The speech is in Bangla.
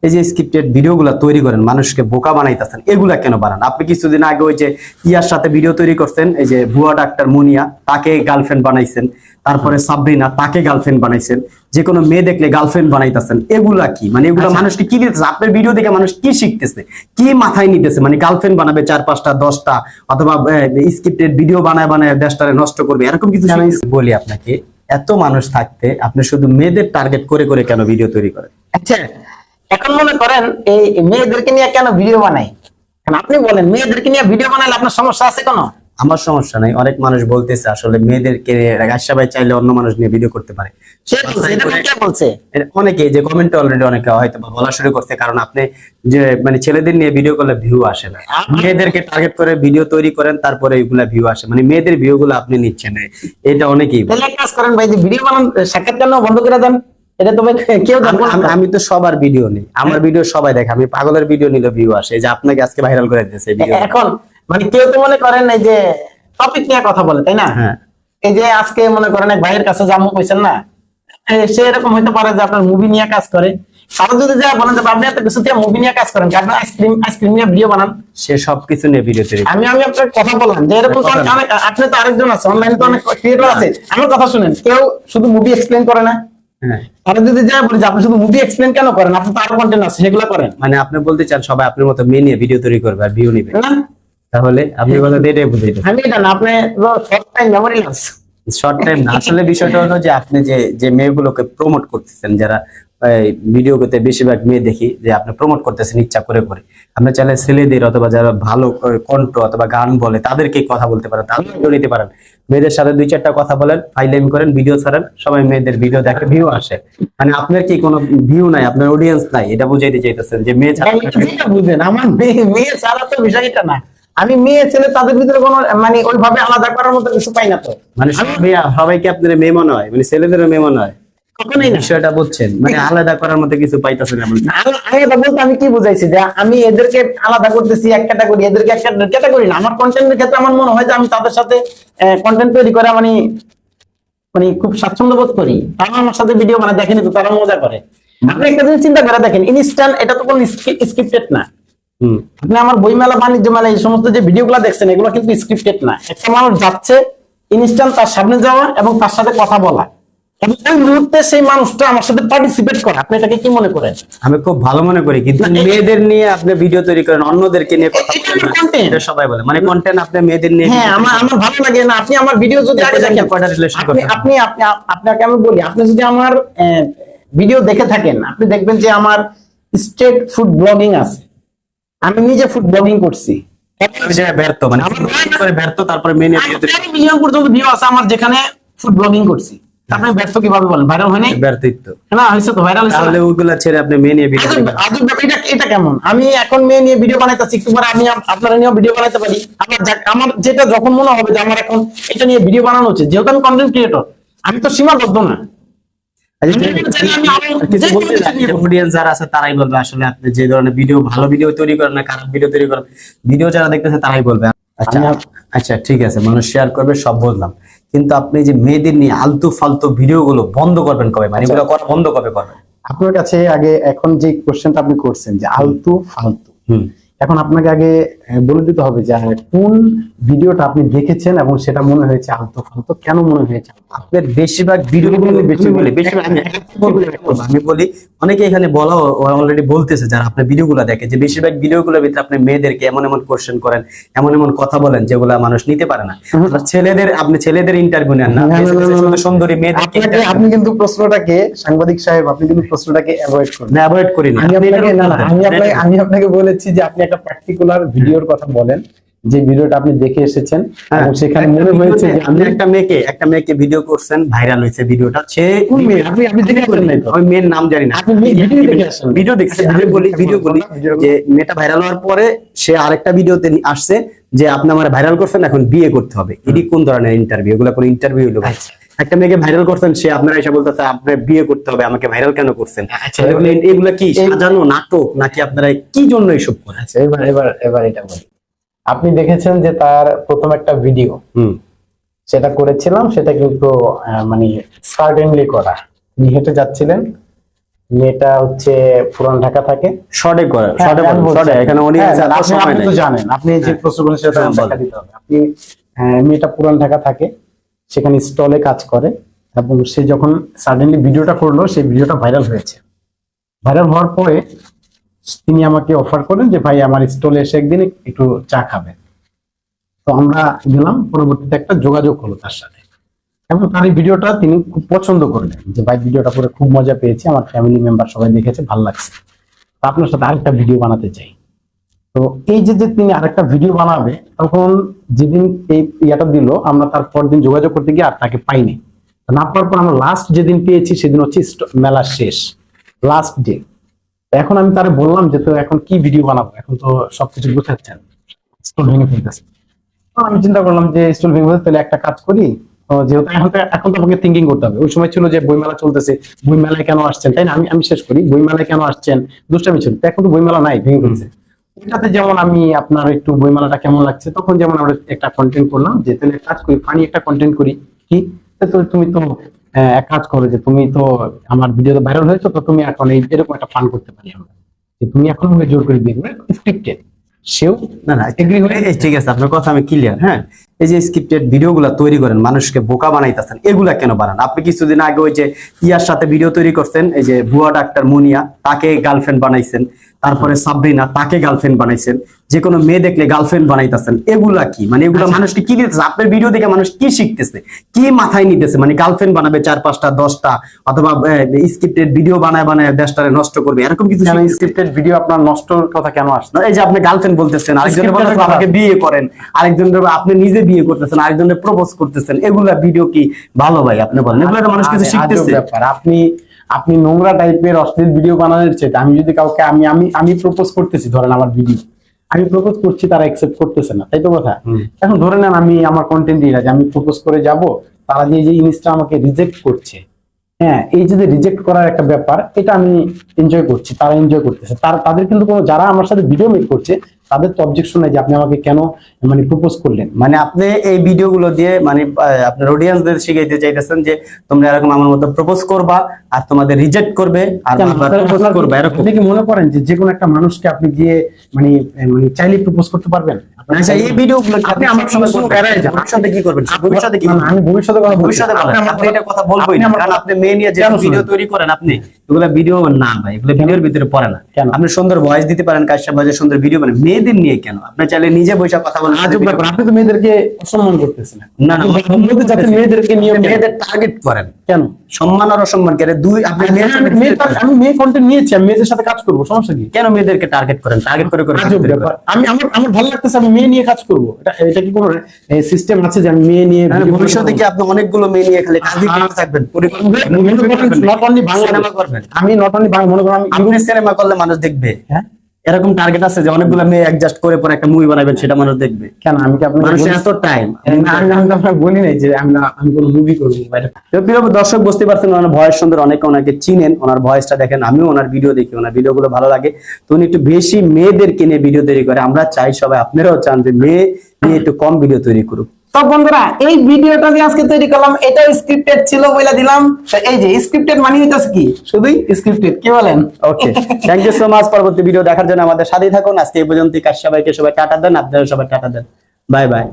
এই যে স্ক্রিপ্টেড ভিডিওগুলো তৈরি করেন, মানুষকে বোকা বানাইতেছেন, এগুলা কেন বানান? আপনি কিছুদিন আগে ওই যে ইয়ার সাথে ভিডিও তৈরি করছেন, এই যে ভুয়া ডাক্তার মুনিয়া, তাকে গার্লফ্রেন্ড বানাইছেন, তারপরে সাবরিনা, তাকে গার্লফ্রেন্ড বানাইছেন, যে কোনো মেয়ে দেখলে গার্লফ্রেন্ড বানাইতেছেন। এগুলা কি মানে? এগুলা মানুষকে কি দিতেছে? আপনার ভিডিও দেখে মানুষ কি শিখতেছে, কি মাথায় নিতেছে? মানে গার্লফ্রেন্ড বানাবে 4-5টা 10টা, অথবা স্ক্রিপ্টেড ভিডিও বানায় বানায় দেশটারে নষ্ট করবে, এরকম কিছু বলি আপনাকে। এত মানুষ থাকতে আপনি শুধু মেয়েদের টার্গেট করে করে কেন ভিডিও তৈরি করেন? আচ্ছা, এখন মনে করেন এই মেয়েদেরকে নিয়ে কেন ভিডিও বানাই? আপনি বলেন, মেয়েদেরকে নিয়ে ভিডিও বানাইলে আপনার সমস্যা আছে কোনো? আমার সমস্যা নাই। অনেক মানুষ বলতেছে আসলে মেয়েদেরকে রাশা ভাই চাইলে অন্য মানুষ নিয়ে ভিডিও করতে পারে। অনেকে যে কমেন্টে অলরেডি অনেকে হয়তো বলা শুরু করছে, কারণ আপনি যে মানে ছেলেদের নিয়ে ভিডিও করলে ভিউ আসে না, মেয়েদেরকে টার্গেট করে ভিডিও তৈরি করেন, তারপরে এগুলা ভিউ আসে, মানে মেয়েদের ভিউ গুলো আপনি নিচ্ছেন। এটা অনেকেই কাজ করেন ভাই, যে ভিডিও বানান সাক্ষাৎ কেন বন্ধ করে দেন? এটা তো কেউ আমি তো সবার ভিডিও নেই, আমার ভিডিও সবাই দেখে, আমি পাগলের ভিডিও নিলে ভিউ আসে। এই যে আপনাকে আজকে ভাইরাল করে দিতেছে ভিডিও। এখন মানে কেউ তো মনে করেন এই যে টপিক নিয়ে কথা বলে, তাই না? হ্যাঁ, এই যে আজকে মনে করেন এক ভাইয়ের কাছে জামু কইছেন না, সে এরকম হইতে পারে যে আপনার মুভি নিয়ে কাজ করে। তারা যদি যা বলেন যে আপনি এত কিছু দিয়ে মুভি নিয়ে কাজ করেন, আপনি আইসক্রিম নিয়ে ভিডিও বানান, সে সবকিছু নিয়ে ভিডিও তৈরি। আমি আপনার কথা বললাম যে এরকম আপনি তো আরেকজন আছে, অনলাইনে তো অনেক ক্রিয়েটর আছে। আমার কথা শুনেন, কেউ শুধু মুভি এক্সপ্লেইন করে না। তারা যদি যা বলে যে আপনি শুধু মুভি এক্সপ্লেইন কেন করেন, আপনি তো আরো কন্টেন্ট আছে সেগুলো করেন। মানে আপনি বলতে চান সবাই আপনার মতো মেয়ে নিয়ে ভিডিও তৈরি করবে আর ভিউ নিবে না? তাহলে আপনি বলতে এটাই বুঝাইতেছেন। আমি এটা না, আপনি short time memory loss. Short time না, আসলে বিষয়টা হলো যে আপনি যে মেয়েগুলোকে প্রমোট করতেছেন, যারা ভিডিওতে বেশিরভাগ মেয়ে দেখি যে আপনি প্রমোট করতেছেন ইচ্ছা করে করে। আপনি চাইলে ছেলেদের অথবা যারা ভালো কণ্ঠ অথবা গান বলে তাদেরকে কথা বলতে পারেন, তাদের ভিডিও নিতে পারেন। মেয়েদের সাথে 2-4টা কথা বলেন, ফাইলাইম করেন, ভিডিও ছাড়েন, সবাই মেয়েদের ভিডিও দেখে, ভিউ আসে। মানে আপনার কি কোনো ভিউ নাই, আপনার অডিয়েন্স নাই, এটা বুঝাইতে চাইতেছেন যে মেয়ে ছাড়া? বুঝেন, আমার মেয়ে ছাড়া তো বিষয়টা না। আমি মেয়ে ছেলে তাদের ভিতরে কোনো মানে ওইভাবে আলাদা করার মতো কিছু পাই না তো। মানে সবাইকে আপনার মেয়ে মনে হয়, মানে ছেলেদেরও মেয়ে মনে হয়? কখনোই না। বিষয়টা বুঝছেন, মানে আলাদা করার মতো কিছু পাইতেছেন না। আলাদা বলতে আমি কি বুঝাইছি যে আমি এদেরকে আলাদা করতেছি এক ক্যাটাগরি, এদেরকে এক ক্যাটাগরি না। আমার কন্টেন্টের ক্ষেত্রে আমার মনে হয় যে আমি তাদের সাথে কন্টেন্ট তৈরি করে মানে মানে খুব স্বাচ্ছন্দ্য বোধ করি। তারা আমার সাথে ভিডিও বানায়, দেখেনি তো তারা মজা করে। আপনি একটা জিনিস চিন্তা করে দেখেন, ইনস্ট্যান্ট, এটা তো কোনো স্ক্রিপ্টেড না। আপনি আমার বই মেলা, বাণিজ্য মেলা, এই সমস্ত যে ভিডিওগুলো দেখছেন এগুলো কিন্তু স্ক্রিপ্টেড না। একটা মানুষ যাচ্ছে, ইনস্ট্যান্ট তার সামনে যাওয়া এবং তার সাথে কথা বলা, এবং ওই মুহূর্তে সেই মানুষটা আমার সাথে পার্টিসিপেট করে। আপনি এটাকে কি মনে করেন? আমি খুব ভালো মনে করি, কিন্তু মেয়েদের নিয়ে আপনি ভিডিও তৈরি করেন, অন্যদেরকে নিয়ে কথা বলেন, এটা সবাই বলে মানে কন্টেন্ট আপনি মেয়েদের নিয়ে। হ্যাঁ, আমার ভালো লাগে না। আপনি আমার ভিডিও যদি আগে দেখেন, আপনি আপনাকে আমি বলি, আপনি যদি আমার ভিডিও দেখে থাকেন, আপনি দেখবেন যে আমার স্ট্রিট ফুড ব্লগিং আছে। আমি নিজে ফুড ব্লগিং করছি। ব্যর্থ মানে ব্যর্থ, তারপরে মেয়ে নিয়ে 10 মিলিয়ন পর্যন্ত ভিউ আছে আমার, যেখানে ফুড ব্লগিং করছি। আপনি ব্যর্থ কিভাবে বলেন? ভাইরাল হয় নাই? ব্যর্থ না, হইছে তো, ভাইরাল হইছে। তাহলে ওইগুলা ছেড়ে আপনি মেয়ে নিয়ে ভিডিও করবেন? এটা কেমন? আমি এখন মেয়ে নিয়ে ভিডিও বানাইতেছি, একটু পরে আমি আপনারা নিয়েও ভিডিও বানাইতে পারি। আমার যেটা যখন মনে হবে যে আমার এখন এটা নিয়ে ভিডিও বানানো উচিত, যেহেতু আমি কন্টেন্ট ক্রিয়েটর, আমি তো সীমাবদ্ধ না। অডিয়েন্স যারা আছে তারাই বলবে আসলে আপনি যে ধরনের ভিডিও, ভালো ভিডিও তৈরি করেন না খারাপ ভিডিও তৈরি করেন, ভিডিও যারা দেখতেছে তারাই বলবে। আচ্ছা ঠিক আছে, মানুষ শেয়ার করবে, সব বললাম, কিন্তু আপনি যে মেয়েদের নিয়ে আলতু ফালতু ভিডিও গুলো বন্ধ করবেন কবে? মানে এগুলো করা বন্ধ কবে করবেন? আপনার কাছে আগে এখন যে কোশ্চেনটা আপনি করছেন যে আলতু ফালতু, এখন আপনাকে আগে বলে দিতে হবে যে কোন ভিডিওটা আপনি দেখেছেন এবং সেটা মনে হয়েছে আলতু ফালতু, কেন মনে হয়েছে? আপনার বেশিরভাগ ভিডিও আমি বলি, অনেকে এখানে বলা অলরেডি বলতেছে যারা আপনার ভিডিওগুলো দেখে, যে বেশিরভাগ ভিডিওগুলোর ভিতরে আপনি মেয়েদেরকে এমন এমন কোশ্চেন করেন, এমন এমন কথা বলেন যেগুলা মানুষ নিতে পারে না। ছেলেদের, আপনি ছেলেদের ইন্টারভিউ নেন না, সুন্দরী মেয়েদেরকে। আপনি কিন্তু প্রশ্নটাকে, সাংবাদিক সাহেব, আপনি কিন্তু প্রশ্নটাকে অ্যাভয়েড করেন। না, অ্যাভয়েড করি না। আমি আপনাকে বলেছি যে আপনি একটা পার্টিকুলার ভিডিওর কথা বলেন, যে ভিডিওটা আপনি দেখে এসেছেন এবং সেখানে মনে হয়েছে যে আপনি একটা মেয়েকে ভিডিও করছেন, ভাইরাল হয়েছে ভিডিওটা। সে আপনি দেখে আসেন নাই তো? ওই মেয়ের নাম জানি না, আপনি ভিডিও দেখছেন। আমি বলি যে মেয়েটা ভাইরাল হওয়ার পরে সে আরেকটা ভিডিওতে আসছে যে আপনি আমার ভাইরাল করছেন, এখন বিয়ে করতে হবে। এটি কোন ধরনের ইন্টারভিউ? এগুলো কোন ইন্টারভিউ হলো? একটা মেয়েকে ভাইরাল করছেন, সে আপনারা এসে বলতেছে আপনার বিয়ে করতে হবে, আমাকে ভাইরাল কেন করছেন? এগুলা কি সাজানো নাটক নাকি আপনারা কি জন্য এইসব করেন? এবার এটা বলি, আপনি দেখেছেন যে তার প্রথম একটা ভিডিও সেটা করেছিলাম, সেটা কিন্তু মানে সার্টেনলি করা, হেঁটে যাচ্ছিলেন, মেয়েটা হচ্ছে পুরান ঢাকা থাকে। শর্টে করে, হ্যাঁ, শর্টে আমি বলছি। শর্টে, এখানে অডিয়েন্স হ্যাঁ, এত আপনি সময় আপনি নেই। তো জানেন, আপনি যে প্রশ্ন করেন সেটা হ্যাঁ, ব্যাখ্যা দিতে হবে। আপনি মেয়েটা পুরান ঢাকা থাকে, সেখানে স্টলে কাজ করে, এবং সে যখন সাডেনলি ভিডিওটা করলো, সেই ভিডিওটা ভাইরাল হয়েছে। ভাইরাল হওয়ার পরে তিনি আমাকে অফার করেন যে ভাই আমার স্টলে এসে একদিন একটু চা খাবেন। তো আমরা গেলাম, পরবর্তীতে একটা যোগাযোগ হলো তার সাথে, এবং তার এই ভিডিওটা তিনি খুব পছন্দ করলেন যে ভাই ভিডিওটা করে খুব মজা পেয়েছি, আমার ফ্যামিলি মেম্বার সবাই দেখেছে, ভালো লাগছে, তো আপনার সাথে আরেকটা ভিডিও বানাতে চাই। তো এই যে যে তিনি আরেকটা ভিডিও বানাবে, তখন যেদিন এই ইয়াটা দিল, আমরা তার পরদিন যোগাযোগ করতে গিয়ে আর তাকে পাইনি। তো না পাওয়ার পর আমরা লাস্ট যেদিন পেয়েছি সেদিন হচ্ছে মেলা শেষ, লাস্ট ডে। এখন আমি তারে বললাম যে তো এখন কি ভিডিও বানাবো, এখন তো সবকিছু গোছাচ্ছেন, স্টল ভেঙে ফেলতেছে। তো আমি চিন্তা করলাম যে স্টল ভেঙে ফেলতে, তাহলে একটা কাজ করি, তো যেহেতু এখন তো আমাকে থিঙ্কিং করতে হবে। ওই সময় ছিল যে বইমেলা চলতেছে, বইমেলায় কেন আসছেন, তাই না? আমি শেষ করি, বইমেলায় কেন আসছেন, দুষ্টামি ছিল। তো এখন তো বইমেলা নাই, ভেঙে ফেলছে। এটাতে যেমন আমি আপনার একটু বইমেলাটা কেমন লাগছে, তখন যেমন আমরা একটা কন্টেন্ট করলাম যে তাহলে এক কাজ করি, ফানি একটা কন্টেন্ট করি। কি, তো তুমি তো এক কাজ করো যে তুমি তো আমার ভিডিওতে ভাইরাল হয়েছো, তো তুমি এখন এরকম একটা ফান করতে পারি আমরা, যে তুমি এখন আমাকে জোর করে বিয়ে করবে, স্ক্রিপ্টেড। সেও না না, এগ্রি হয়ে ঠিক আছে, আপনার কথা আমি ক্লিয়ার। হ্যাঁ, এই যে স্ক্রিপ্টেড ভিডিওগুলো তৈরি করেন, মানুষকে বোকা বানাইতেছেন, এগুলা কেন বানান? আপনি কিছুদিন আগে ওই যে ইয়ার সাথে ভিডিও তৈরি করছেন, এই যে ভুয়া ডাক্তার মুনিয়া, তাকে গার্লফ্রেন্ড বানাইছেন, তারপরে সাবরিনা, তাকে গার্লফ্রেন্ড বানাইছেন, যে কোনো মেয়ে দেখলে গার্লফ্রেন্ড বানাইতেছেন, এগুলা কি মানে? এগুলা মানুষকে কি দিতেছে? আপনার ভিডিও দেখে মানুষ কি শিখতেছে, কি মাথায় নিতেছে? মানে গার্লফ্রেন্ড বানাবে 4-5টা 10টা, অথবা স্ক্রিপ্টেড ভিডিও বানায় বানায় দেশটারে নষ্ট করবে, এরকম কিছু শিখতেছে? স্ক্রিপ্টেড ভিডিও আপনার নষ্টর কথা কেন আসছে? এই যে আপনি গার্লফ্রেন্ড বলতেছেন, আরেকজনের Scripted বলতেছেন কথা। আমাকে বিয়ে করেন, আরেকজনের আপনি নিজে বিয়ে করতেছেন, আরেকজনের প্রপোজ করতেছেন, এগুলা ভিডিও কি ভালো ভাই? আপনি বলেন, এগুলো তো মানুষ কিছু আজব শিখতেছে। ব্যাপার। আপনি নোংরা টাইপের অশ্লীল ভিডিও বানানোর চেয়ে, আমি যদি কাউকে আমি প্রপোজ করতেছি, ধরেন আমার ভিডিও আমি প্রপোজ করছি, তারা অ্যাকসেপ্ট করতেছে না, তাই তো কথা? এখন ধরে নেন আমি আমার কন্টেন্ট দিই না, যে আমি প্রপোজ করে যাব, তারা যে জিনিসটা আমাকে রিজেক্ট করছে, হ্যাঁ, এই যে রিজেক্ট করার একটা ব্যাপার, এটা আমি এনজয় করছি, তারা এনজয় করতেছে। তাদের কিন্তু কোনো, যারা আমার সাথে ভিডিও মেক করছে, তাদের তো অবজেকশন নাই যে আপনি আমাকে কেন মানে প্রপোজ করলেন। মানে আপনি এই ভিডিওগুলো দিয়ে মানে আপনার অডিয়েন্সদের শিখাইতে চাইতেছেন যে তোমরা এরকম আমার মতো প্রপোজ করবা, আর তোমাদের রিজেক্ট করবে, আর প্রপোজ করবা, এরকম? আপনি কি মনে করেন যে কোনো একটা মানুষকে আপনি গিয়ে মানে মানে চাইলে প্রপোজ করতে পারবেন? আচ্ছা, এই ভিডিওগুলো আপনি আমার সঙ্গে শুরু করাই যান। ভবিষ্যতে কি করবেন? ভবিষ্যতে কি না, করবেন? আমি ভবিষ্যতে কথা বলছি। ভবিষ্যতে বলেন, আপনি আমার আপনি এটা কথা বলবোই আপনি না, আমার কারণ আপনি মেয়ে নিয়ে যে কেন ভিডিও শুনবেন? তৈরি করেন, আপনি এগুলা ভিডিও না ভাই, এগুলো ভিডিওর ভিতরে পড়ে না। কেন? আপনি সুন্দর ভয়েস দিতে পারেন, কাশ্যপ বাজে সুন্দর ভিডিও বানান, মেয়েদের নিয়ে কেন? আপনি চাইলে নিজে বসে কথা বলেন। আজব ব্যাপার, আপনি তো মেয়েদেরকে অসম্মান করতেছেন। না না, আপনি বলতে চাচ্ছেন মেয়েদেরকে নিয়ে কেন? মেয়েদের টার্গেট করেন কেন? সম্মান আর অসম্মান করে দুই, আপনি মেয়ের সাথে আমি মেয়ে কন্টেন্ট নিয়েছি, আমি মেয়েদের সাথে কাজ করবো, সমস্যা কি? কেন মেয়েদেরকে টার্গেট করেন? টার্গেট করে করে আজব ব্যাপার। আমার ভালো লাগতেছে, আমি মেয়ে নিয়ে কাজ করবো, এটা কি কোনো সিস্টেম আছে যে আমি মেয়ে নিয়ে video ভবিষ্যতে কি আপনি অনেকগুলো মেয়ে নিয়ে খালি কাজই করতে থাকবেন? not only বাংলা সিনেমা করবেন? আমি নট অনলি বাংলা, মনে করেন আমি আপনি সিনেমা করলে মানুষ দেখবে? হ্যাঁ, এরকম টার্গেট আছে যে অনেকগুলো মেয়ে অ্যাডজাস্ট করে পরে একটা মুভি বানাবেন, সেটা মানুষ দেখবে? কেন? আমি কি আপনাকে মানুষের বলি- এত টাইম। আমি তো আপনাকে বলি নাই যে আমি কোনো মুভি করবো বাইরে। প্রিয় দর্শক, বুঝতে পারছেন ওনার ভয়েস সুন্দর, অনেকে ওনাকে চিনেন, ওনার ভয়েসটা দেখেন, আমিও ওনার ভিডিও দেখি, ওনার ভিডিওগুলো ভালো লাগে। তো উনি একটু বেশি মেয়েদেরকে নিয়ে ভিডিও তৈরি করে। আমরা চাই সবাই, আপনারাও চান যে মেয়ে নিয়ে একটু কম ভিডিও তৈরি করুক। তো বন্ধুরা, এই ভিডিওটা যে আজকে তৈরি করলাম, এটা স্ক্রিপ্টেড ছিল বলে দিলাম। তো এই যে স্ক্রিপ্টেড মানে হইতাছে কি, শুধুই স্ক্রিপ্টেড, কি বলেন? ওকে, থ্যাংক ইউ সো মাচ। পরবর্তী ভিডিও দেখার জন্য আমাদের সাথেই থাকুন। আজকে এই পর্যন্ত। সবাইকে সবাই টাটা দেন, আপনারা সবাই টাটা দেন। Bye bye.